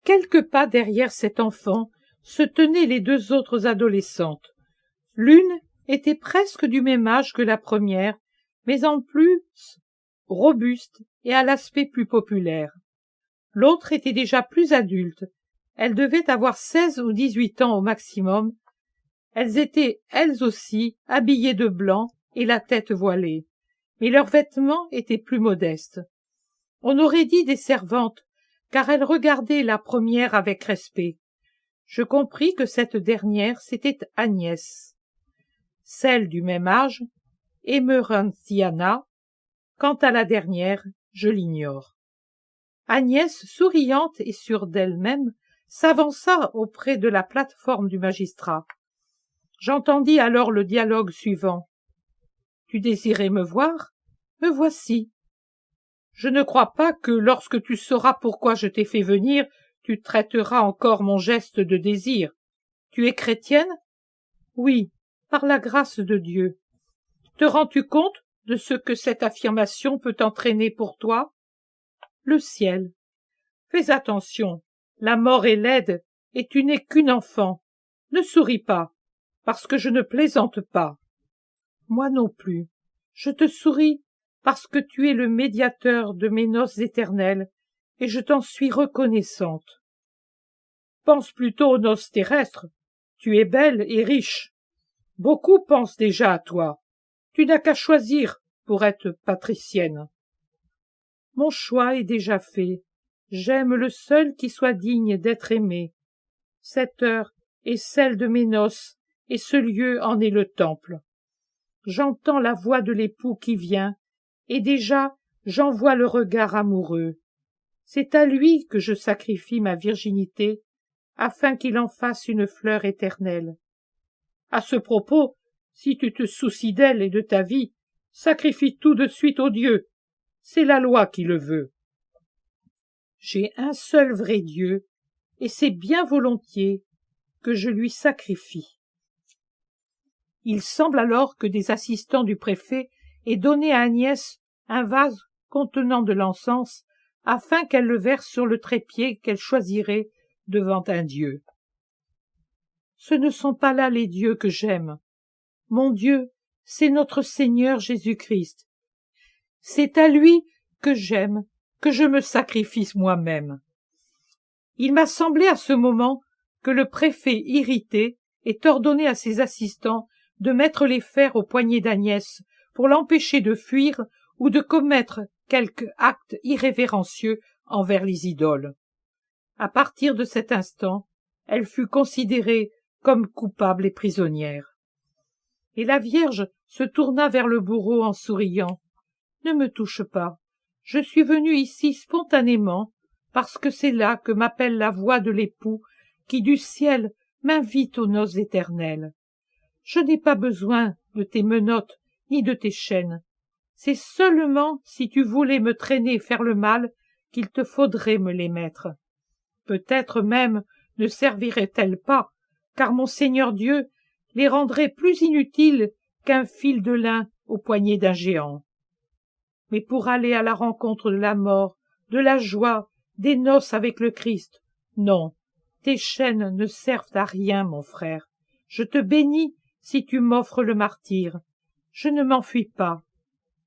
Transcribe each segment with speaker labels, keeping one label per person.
Speaker 1: quelques pas derrière cet enfant se tenaient les deux autres adolescentes. L'une était presque du même âge que la première, mais en plus robuste et à l'aspect plus populaire. L'autre était déjà plus adulte. Elle devait avoir 16 ou 18 ans au maximum. Elles étaient, elles aussi, habillées de blanc et la tête voilée, mais leurs vêtements étaient plus modestes. On aurait dit des servantes, car elles regardaient la première avec respect. Je compris que cette dernière, c'était Agnès. Celle du même âge, Emerantiana. Quant à la dernière, je l'ignore. Agnès, souriante et sûre d'elle-même, s'avança auprès de la plate-forme du magistrat. J'entendis alors le dialogue suivant. « Tu désirais me voir? Me voici. Je ne crois pas que, lorsque tu sauras pourquoi je t'ai fait venir, tu traiteras encore mon geste de désir. Tu es chrétienne? Oui, par la grâce de Dieu. Te rends-tu compte de ce que cette affirmation peut entraîner pour toi? Le ciel. Fais attention, la mort est laide, et tu n'es qu'une enfant. Ne souris pas, parce que je ne plaisante pas. Moi non plus. Je te souris parce que tu es le médiateur de mes noces éternelles, et je t'en suis reconnaissante. Pense plutôt aux noces terrestres. Tu es belle et riche. Beaucoup pensent déjà à toi. Tu n'as qu'à choisir pour être patricienne. Mon choix est déjà fait. J'aime le seul qui soit digne d'être aimé. Cette heure est celle de mes noces, et ce lieu en est le temple. J'entends la voix de l'époux qui vient, et déjà j'en vois le regard amoureux. C'est à lui que je sacrifie ma virginité, afin qu'il en fasse une fleur éternelle. À ce propos, si tu te soucies d'elle et de ta vie, sacrifie tout de suite au Dieu. C'est la loi qui le veut. J'ai un seul vrai Dieu, et c'est bien volontiers que je lui sacrifie. Il semble alors que des assistants du préfet aient donné à Agnès un vase contenant de l'encens, afin qu'elle le verse sur le trépied qu'elle choisirait devant un Dieu. Ce ne sont pas là les dieux que j'aime. Mon Dieu, c'est notre Seigneur Jésus-Christ. C'est à lui que j'aime, que je me sacrifie moi-même. Il m'a semblé à ce moment que le préfet, irrité, ait ordonné à ses assistants de mettre les fers au poignet d'Agnès pour l'empêcher de fuir ou de commettre quelque acte irrévérencieux envers les idoles. À partir de cet instant, elle fut considérée comme coupable et prisonnière. Et la Vierge se tourna vers le bourreau en souriant. « Ne me touche pas, je suis venue ici spontanément, parce que c'est là que m'appelle la voix de l'époux qui du ciel m'invite aux noces éternelles. Je n'ai pas besoin de tes menottes ni de tes chaînes. C'est seulement si tu voulais me traîner faire le mal qu'il te faudrait me les mettre. Peut-être même ne serviraient-elles pas, car mon Seigneur Dieu les rendrait plus inutiles qu'un fil de lin au poignet d'un géant. Mais pour aller à la rencontre de la mort, de la joie, des noces avec le Christ, non, tes chaînes ne servent à rien, mon frère. Je te bénis si tu m'offres le martyre. Je ne m'enfuis pas.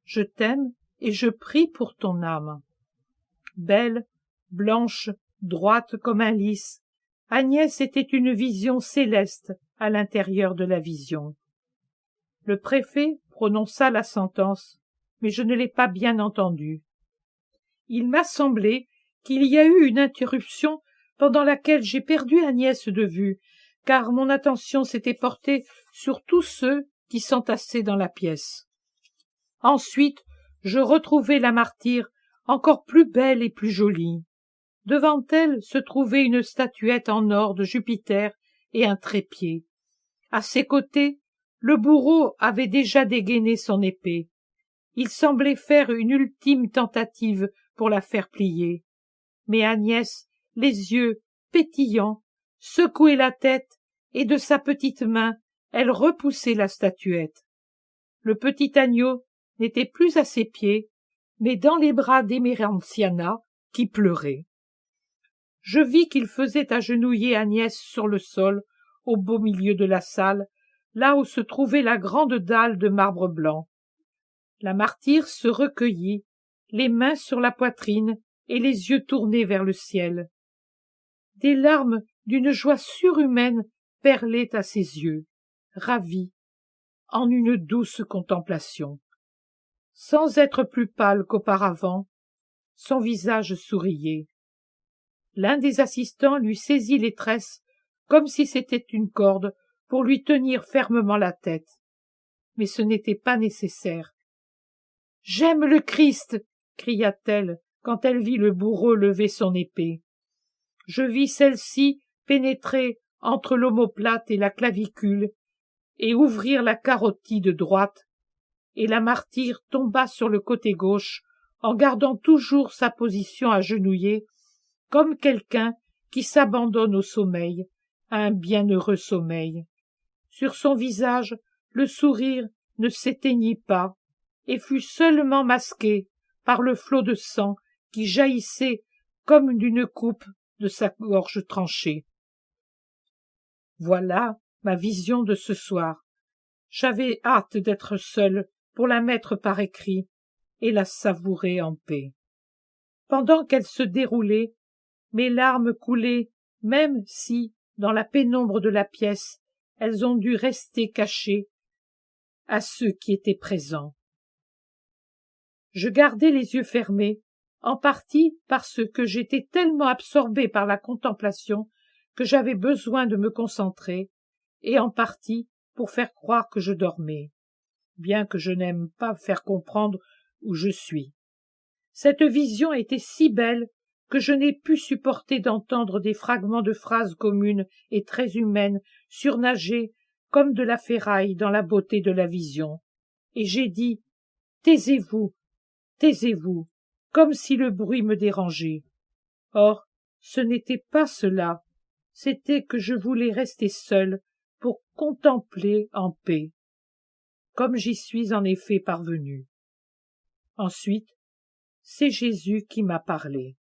Speaker 1: Je t'aime et je prie pour ton âme. » Belle, blanche, droite comme un lys, Agnès était une vision céleste à l'intérieur de la vision. Le préfet prononça la sentence, mais je ne l'ai pas bien entendue. Il m'a semblé qu'il y a eu une interruption pendant laquelle j'ai perdu Agnès de vue, car mon attention s'était portée sur tous ceux qui s'entassaient dans la pièce. Ensuite, je retrouvai la martyre encore plus belle et plus jolie. Devant elle se trouvait une statuette en or de Jupiter et un trépied. À ses côtés, le bourreau avait déjà dégainé son épée. Il semblait faire une ultime tentative pour la faire plier. Mais Agnès, les yeux pétillants, secouait la tête et de sa petite main, elle repoussait la statuette. Le petit agneau n'était plus à ses pieds, mais dans les bras d'Emerantiana qui pleurait. je vis qu'il faisait agenouiller Agnès sur le sol, au beau milieu de la salle, là où se trouvait la grande dalle de marbre blanc. La martyre se recueillit, les mains sur la poitrine et les yeux tournés vers le ciel. Des larmes d'une joie surhumaine perlaient à ses yeux, ravis, en une douce contemplation. Sans être plus pâle qu'auparavant, son visage souriait. L'un des assistants lui saisit les tresses comme si c'était une corde pour lui tenir fermement la tête. Mais ce n'était pas nécessaire. « J'aime le Christ !» cria-t-elle quand elle vit le bourreau lever son épée. Je vis celle-ci pénétrer entre l'omoplate et la clavicule et ouvrir la carotide droite, et la martyre tomba sur le côté gauche en gardant toujours sa position agenouillée, comme quelqu'un qui s'abandonne au sommeil, à un bienheureux sommeil. Sur son visage, le sourire ne s'éteignit pas, et fut seulement masqué par le flot de sang qui jaillissait comme d'une coupe de sa gorge tranchée. Voilà ma vision de ce soir. J'avais hâte d'être seule pour la mettre par écrit et la savourer en paix. Pendant qu'elle se déroulait, mes larmes coulaient, même si, dans la pénombre de la pièce, elles ont dû rester cachées à ceux qui étaient présents. Je gardai les yeux fermés, en partie parce que j'étais tellement absorbée par la contemplation que j'avais besoin de me concentrer, et en partie pour faire croire que je dormais, bien que je n'aime pas faire comprendre où je suis. Cette vision était si belle que je n'ai pu supporter d'entendre des fragments de phrases communes et très humaines surnager comme de la ferraille dans la beauté de la vision, et j'ai dit « Taisez-vous, taisez-vous », comme si le bruit me dérangeait. Or, ce n'était pas cela, c'était que je voulais rester seule pour contempler en paix, comme j'y suis en effet parvenue. Ensuite, c'est Jésus qui m'a parlé.